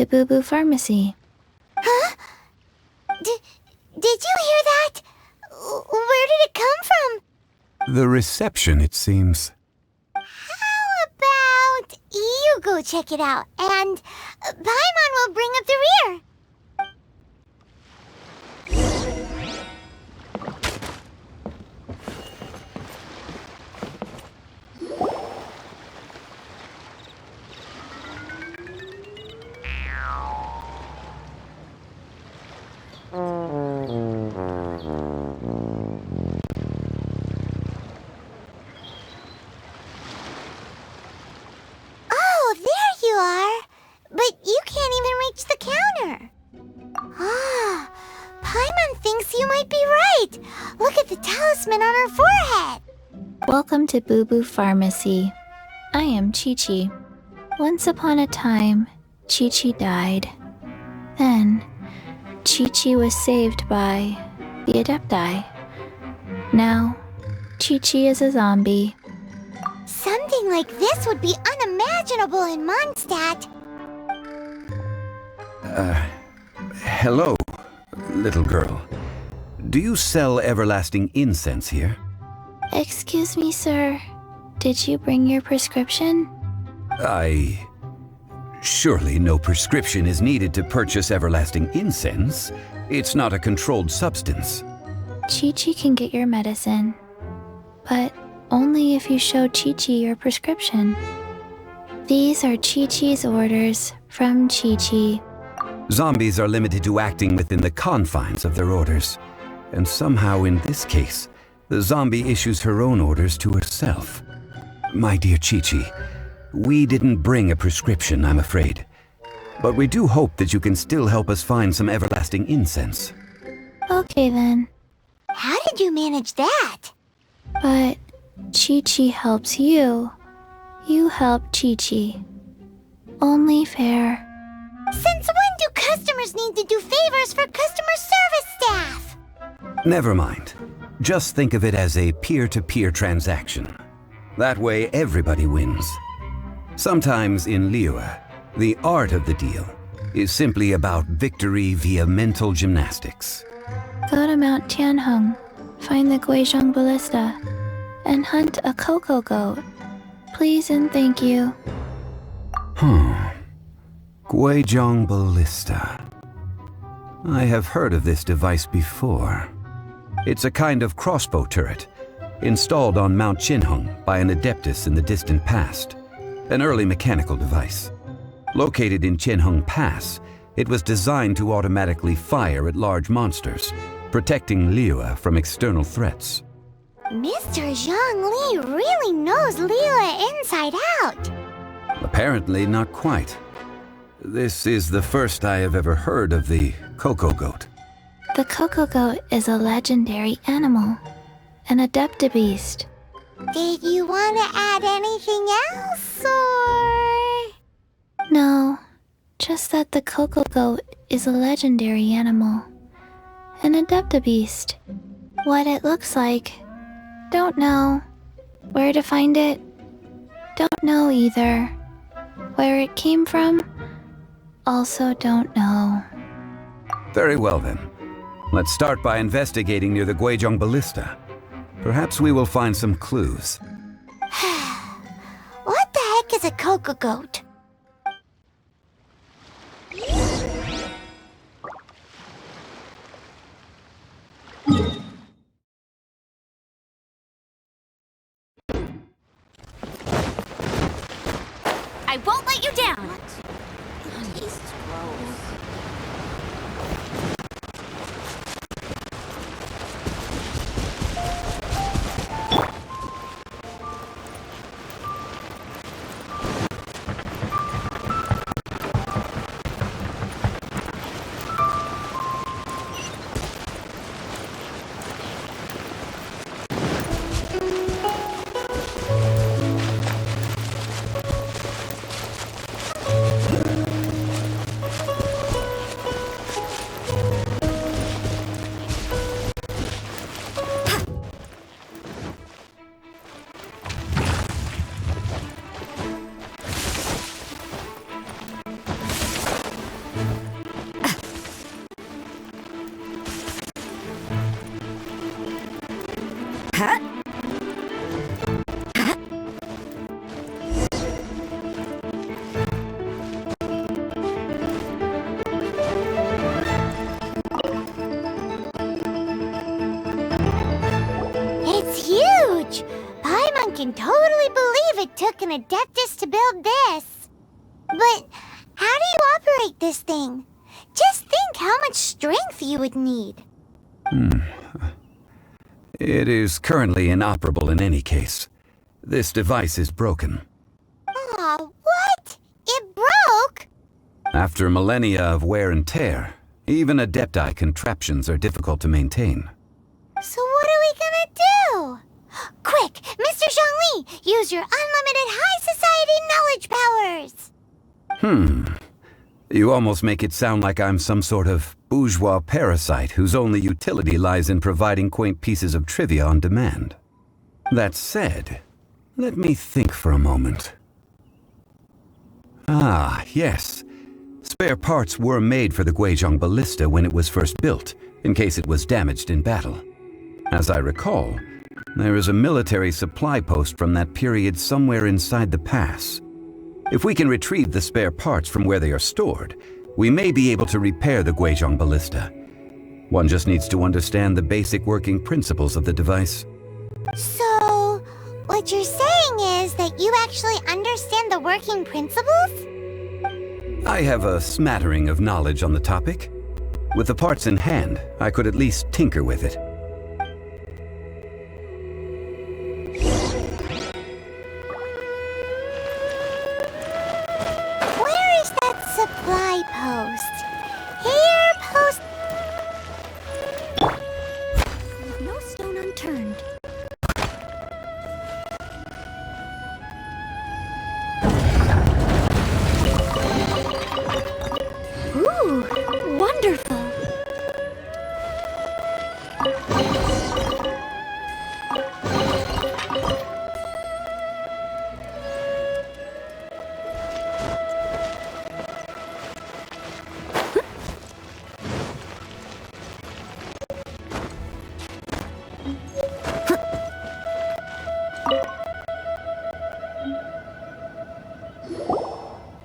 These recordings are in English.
to Boo Boo Pharmacy. Huh? Did you hear that? Where did it come from? The reception, it seems. How about you go check it out, and Paimon will bring up the rear. Oh, there you are. But you can't even reach the counter. Ah, Paimon thinks you might be right. Look at the talisman on her forehead. Welcome to Boo Boo Pharmacy. I am Qiqi. Once upon a time, Qiqi died. Then, Qiqi was saved by the Adepti. Now, Qiqi is a zombie. Something like this would be unimaginable in Mondstadt. Hello, little girl. Do you sell everlasting incense here? Excuse me, sir. Did you bring your prescription? Surely no prescription is needed to purchase everlasting incense. It's not a controlled substance. Qiqi can get your medicine, but only if you show Qiqi your prescription. These are Qiqi's orders from Qiqi. Zombies are limited to acting within the confines of their orders. And somehow in this case, the zombie issues her own orders to herself. My dear Qiqi, we didn't bring a prescription, I'm afraid. But we do hope that you can still help us find some everlasting incense. Okay then. How did you manage that? But Qiqi helps you. You help Qiqi. Only fair. Since when do customers need to do favors for customer service staff? Never mind. Just think of it as a peer-to-peer transaction. That way everybody wins. Sometimes in Liyue, the art of the deal is simply about victory via mental gymnastics. Go to Mount Tianheng, find the Guizhong Ballista, and hunt a cocoa goat. Please and thank you. Guizhong Ballista. I have heard of this device before. It's a kind of crossbow turret, installed on Mount Qinheng by an adeptus in the distant past. An early mechanical device. Located in Qinheng Pass, it was designed to automatically fire at large monsters, protecting Liyue from external threats. Mr. Zhang Li really knows Liyue inside out. Apparently not quite. This is the first I have ever heard of the cocoa goat. The cocoa goat is a legendary animal, an adeptabeast. Did you want to add anything else, or...? No, just that the cocoa goat is a legendary animal, an adeptabeast. What it looks like, don't know. Where to find it, don't know either. Where it came from, also don't know. Very well then. Let's start by investigating near the Guizhong Ballista. Perhaps we will find some clues. What the heck is a cocoa goat? I won't let you down! Tastes gross. it took an Adeptus to build this. But how do you operate this thing? Just think how much strength you would need. It is currently inoperable in any case. This device is broken. Aw, what? It broke? After millennia of wear and tear, even Adepti contraptions are difficult to maintain. So what are we gonna do? Quick, Mr. Zhongli, use your unlimited high society knowledge powers! You almost make it sound like I'm some sort of bourgeois parasite whose only utility lies in providing quaint pieces of trivia on demand. That said, let me think for a moment. Ah, yes. Spare parts were made for the Guizhong Ballista when it was first built, in case it was damaged in battle. As I recall, there is a military supply post from that period somewhere inside the pass. If we can retrieve the spare parts from where they are stored, we may be able to repair the Guizhong Ballista. One just needs to understand the basic working principles of the device. So, what you're saying is that you actually understand the working principles? I have a smattering of knowledge on the topic. With the parts in hand, I could at least tinker with it. Where is that supply post? Here, post... Leave no stone unturned. Ooh, wonderful.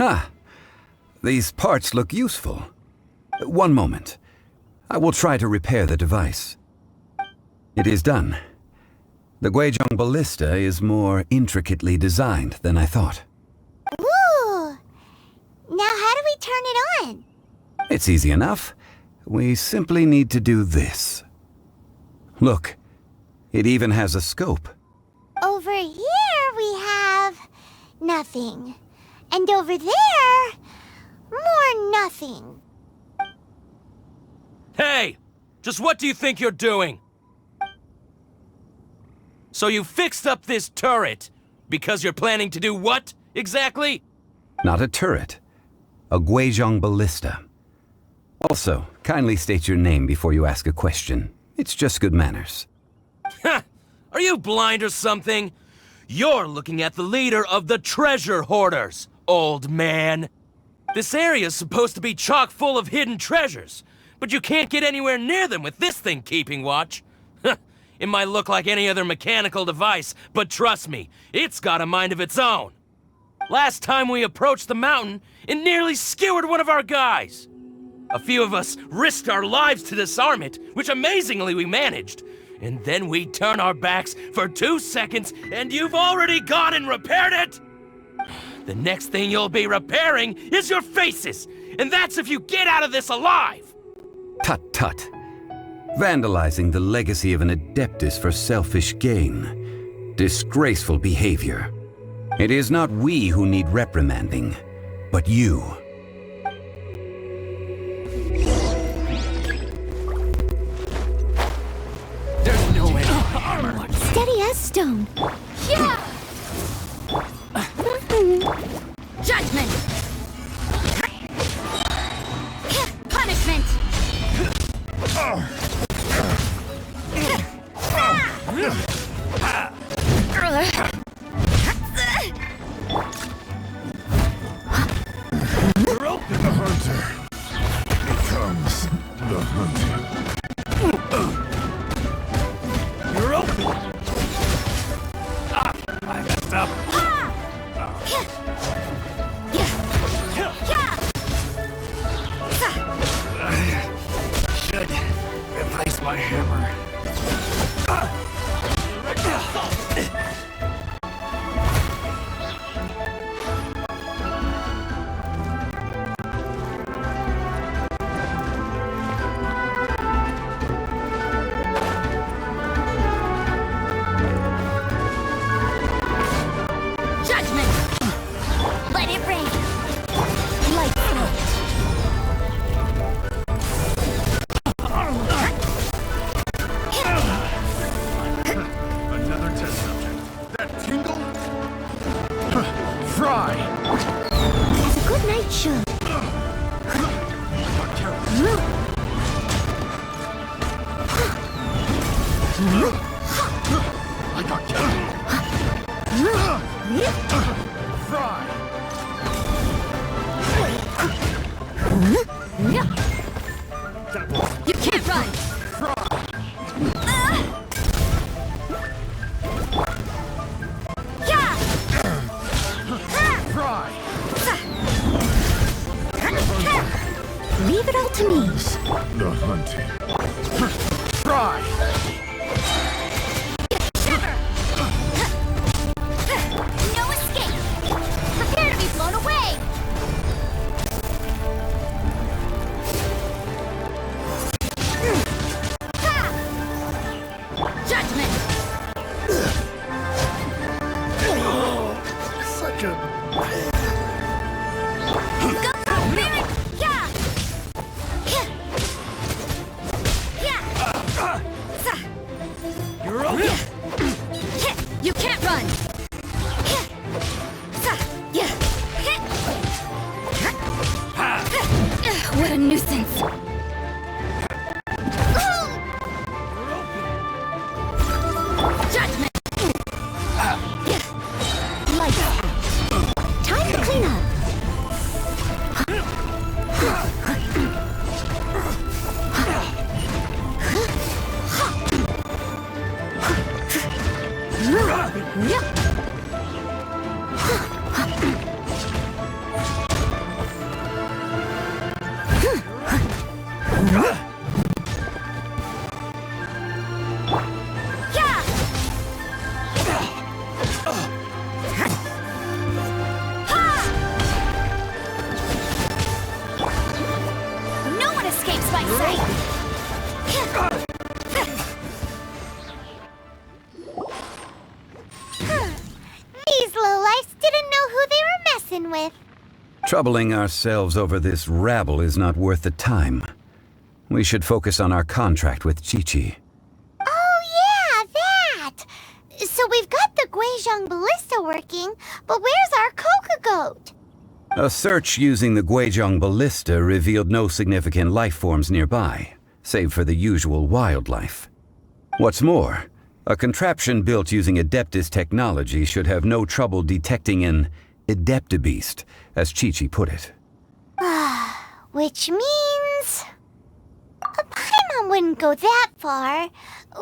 Ah, these parts look useful. One moment. I will try to repair the device. It is done. The Guizhong Ballista is more intricately designed than I thought. Ooh! Now how do we turn it on? It's easy enough. We simply need to do this. Look, it even has a scope. Over here we have... nothing. And over there... more nothing. Hey! Just what do you think you're doing? So you fixed up this turret because you're planning to do what, exactly? Not a turret. A Guizhong Ballista. Also, kindly state your name before you ask a question. It's just good manners. Ha! Are you blind or something? You're looking at the leader of the treasure hoarders, old man. This area's supposed to be chock full of hidden treasures, but you can't get anywhere near them with this thing keeping watch. It might look like any other mechanical device, but trust me, it's got a mind of its own. Last time we approached the mountain, it nearly skewered one of our guys. A few of us risked our lives to disarm it, which amazingly we managed. And then we turn our backs for 2 seconds, and you've already gone and repaired it! The next thing you'll be repairing is your faces, and that's if you get out of this alive! Tut tut. Vandalizing the legacy of an Adeptus for selfish gain. Disgraceful behavior. It is not we who need reprimanding, but you. There's no way. Armor. Steady as stone. Yeah! Judgment! Punishment! The hunter becomes the hunted. You're open! Judgment! Let it rain! Lights out! Another test subject. That tingle? Fry! As a good night should. I got Fry! You can't run! Yeah! Fry! Leave it all to me. The hunting. Fry! Shiver! No escape! Prepare to be blown away! Judgment! Such a... Go, Baron! Yeah! Yeah! You're okay. You can't run! What a nuisance! Judgment! Lights out. Time to clean up. Yeah! No one escapes my sight! These lowlifes didn't know who they were messing with. Troubling ourselves over this rabble is not worth the time. We should focus on our contract with Qiqi. Oh yeah, that! So we've got the Guizhong ballista working, but where's our Coca goat? A search using the Guizhong ballista revealed no significant life forms nearby, save for the usual wildlife. What's more, a contraption built using Adeptus technology should have no trouble detecting an Adeptabeast, as Qiqi put it. Which means... A Paimon wouldn't go that far.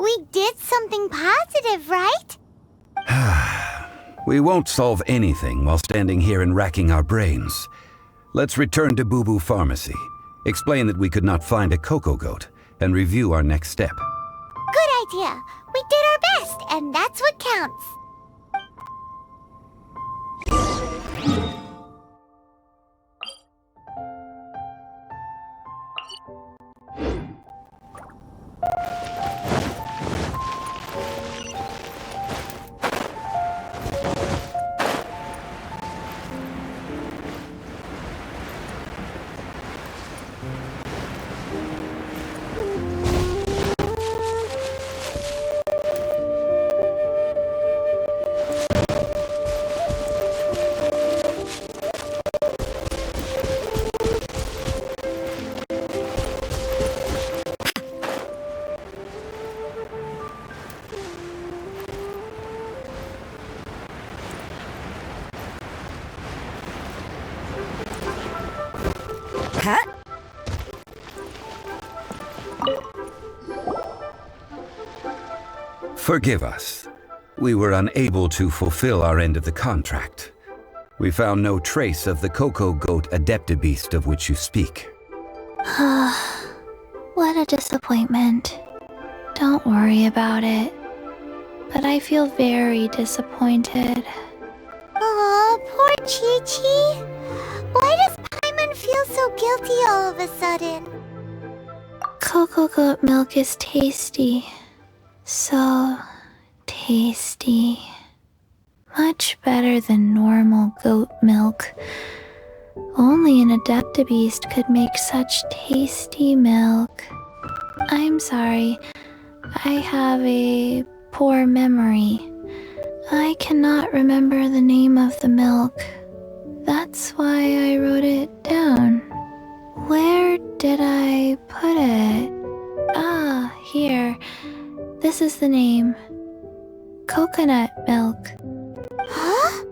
We did something positive, right? We won't solve anything while standing here and racking our brains. Let's return to Boo Boo Pharmacy, explain that we could not find a Coco Goat, and review our next step. Good idea. We did our best, and that's what counts. Huh? Forgive us. We were unable to fulfill our end of the contract. We found no trace of the Coco Goat Adeptabeast of which you speak. What a disappointment. Don't worry about it. But I feel very disappointed. Aw, poor Qiqi. Why does Paimon feel so guilty all of a sudden? Cocoa goat milk is tasty. So tasty. Much better than normal goat milk. Only an adeptabeast could make such tasty milk. I'm sorry. I have a poor memory. I cannot remember the name of the milk. That's why I wrote it down. Where did I put it? Ah, here. This is the name. Coconut milk. Huh?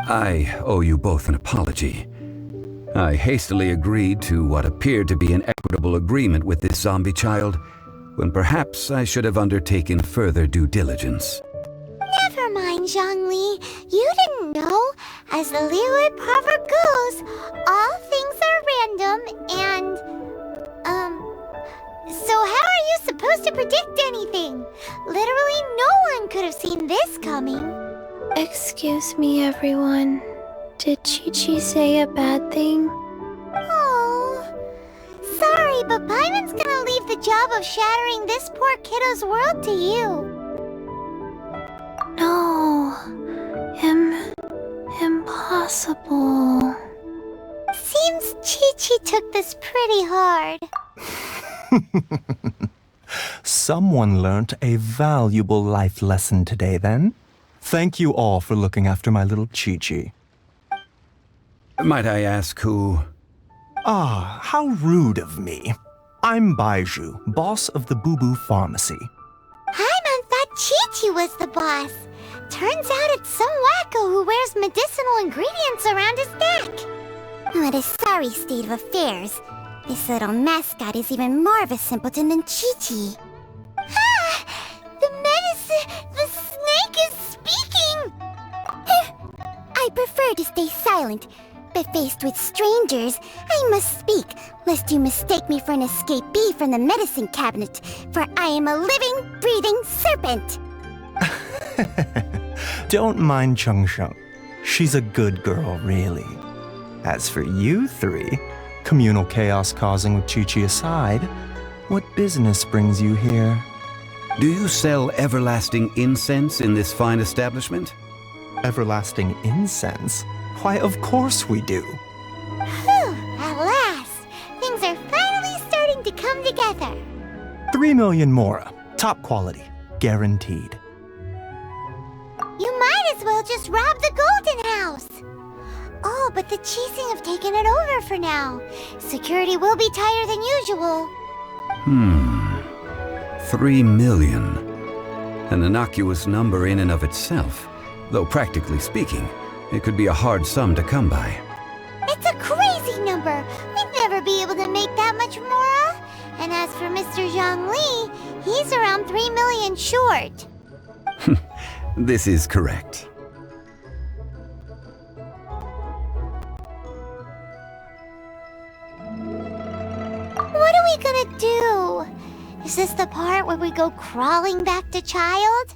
I owe you both an apology. I hastily agreed to what appeared to be an equitable agreement with this zombie child, when perhaps I should have undertaken further due diligence. Never mind, Zhongli. You didn't know. As the Liyue proverb goes, all things are random and... So how are you supposed to predict anything? Literally no one could have seen this coming. Excuse me, everyone. Did Qiqi say a bad thing? Oh, sorry, but Paimon's gonna leave the job of shattering this poor kiddo's world to you. No. Impossible. Seems Qiqi took this pretty hard. Someone learnt a valuable life lesson today, then. Thank you all for looking after my little Qiqi. Might I ask who? Ah, how rude of me. I'm Baiju, boss of the Boo Boo Pharmacy. Paimon thought Qiqi was the boss. Turns out it's some wacko who wears medicinal ingredients around his neck. What a sorry state of affairs. This little mascot is even more of a simpleton than Qiqi. Ah! The snake is speaking! I prefer to stay silent, but faced with strangers, I must speak, lest you mistake me for an escapee from the medicine cabinet, for I am a living, breathing serpent! Don't mind Chung Sheng. She's a good girl, really. As for you three, communal chaos causing with Qiqi aside, what business brings you here? Do you sell everlasting incense in this fine establishment? Everlasting incense? Why, of course we do. Whew, at last! Things are finally starting to come together. 3 million mora. Top quality. Guaranteed. You might as well just rob the Golden House! Oh, but the Qixing have taken it over for now. Security will be tighter than usual. 3 million. An innocuous number in and of itself, though practically speaking, it could be a hard sum to come by. It's a crazy number. We'd never be able to make that much mora. And as for Mr. Zhongli, he's around 3 million short. This is correct. What are we gonna do? Is this the part where we go crawling back to child?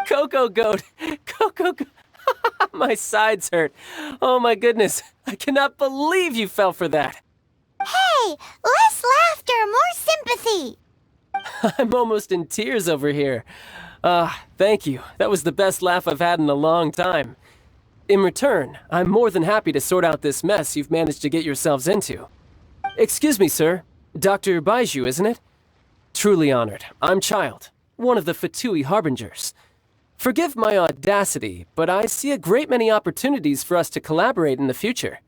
Coco Goat! Coco Goat! My sides hurt. Oh my goodness. I cannot believe you fell for that. Hey, less laughter, more sympathy. I'm almost in tears over here. Thank you. That was the best laugh I've had in a long time. In return, I'm more than happy to sort out this mess you've managed to get yourselves into. Excuse me, sir. Dr. Baiju, isn't it? Truly honored. I'm Child, one of the Fatui Harbingers. Forgive my audacity, but I see a great many opportunities for us to collaborate in the future.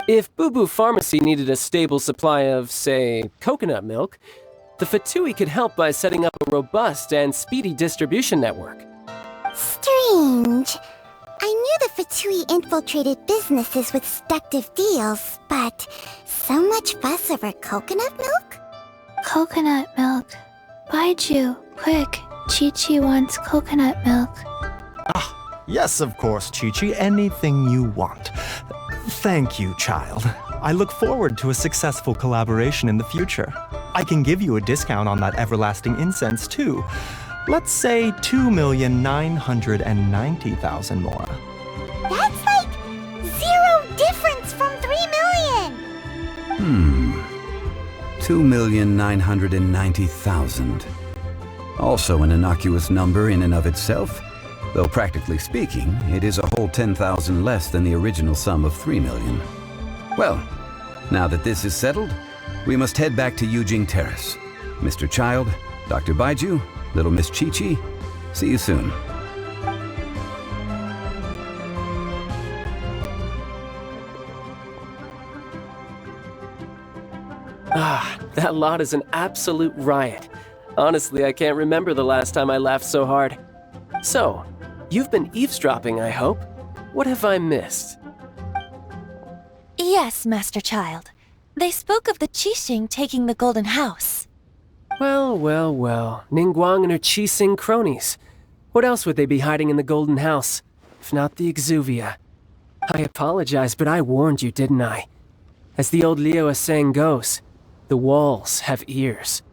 If Boo Boo Pharmacy needed a stable supply of, say, coconut milk, the Fatui could help by setting up a robust and speedy distribution network. Strange. I knew the Fatui infiltrated businesses with seductive deals, but so much fuss over coconut milk? Coconut milk. Baiju, quick. Qiqi wants coconut milk. Yes, of course, Qiqi. Anything you want. Thank you, child. I look forward to a successful collaboration in the future. I can give you a discount on that everlasting incense, too. Let's say 2,990,000 more. That's like 0 difference from 3 million. 2,990,000. Also an innocuous number in and of itself, though practically speaking, it is a whole 10,000 less than the original sum of 3 million. Well, now that this is settled, we must head back to Yujing Terrace. Mr. Child, Dr. Baiju, little Miss Qiqi, see you soon. Ah, that lot is an absolute riot. Honestly, I can't remember the last time I laughed so hard. So, you've been eavesdropping, I hope? What have I missed? Yes, Master Child. They spoke of the Qixing taking the Golden House. Well, Ningguang and her Qixing cronies. What else would they be hiding in the Golden House, if not the Exuvia? I apologize, but I warned you, didn't I? As the old Liu saying goes, the walls have ears.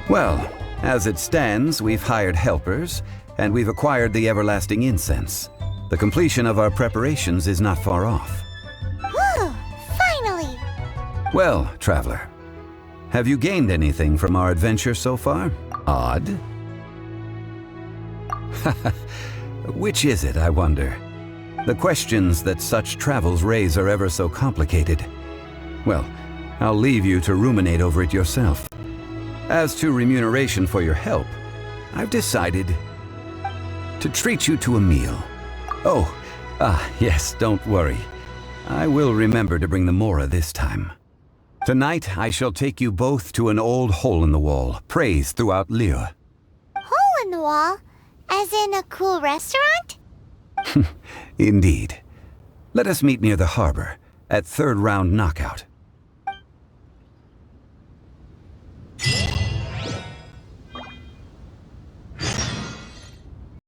Well, as it stands, we've hired helpers, and we've acquired the everlasting incense. The completion of our preparations is not far off. Whew, finally! Well, traveler, have you gained anything from our adventure so far? Odd? Which is it, I wonder? The questions that such travels raise are ever so complicated. Well, I'll leave you to ruminate over it yourself. As to remuneration for your help, I've decided to treat you to a meal. Yes, don't worry. I will remember to bring the Mora this time. Tonight, I shall take you both to an old hole-in-the-wall, praised throughout Liu. Hole in the wall? As in a cool restaurant? Indeed. Let us meet near the harbor, at third round knockout.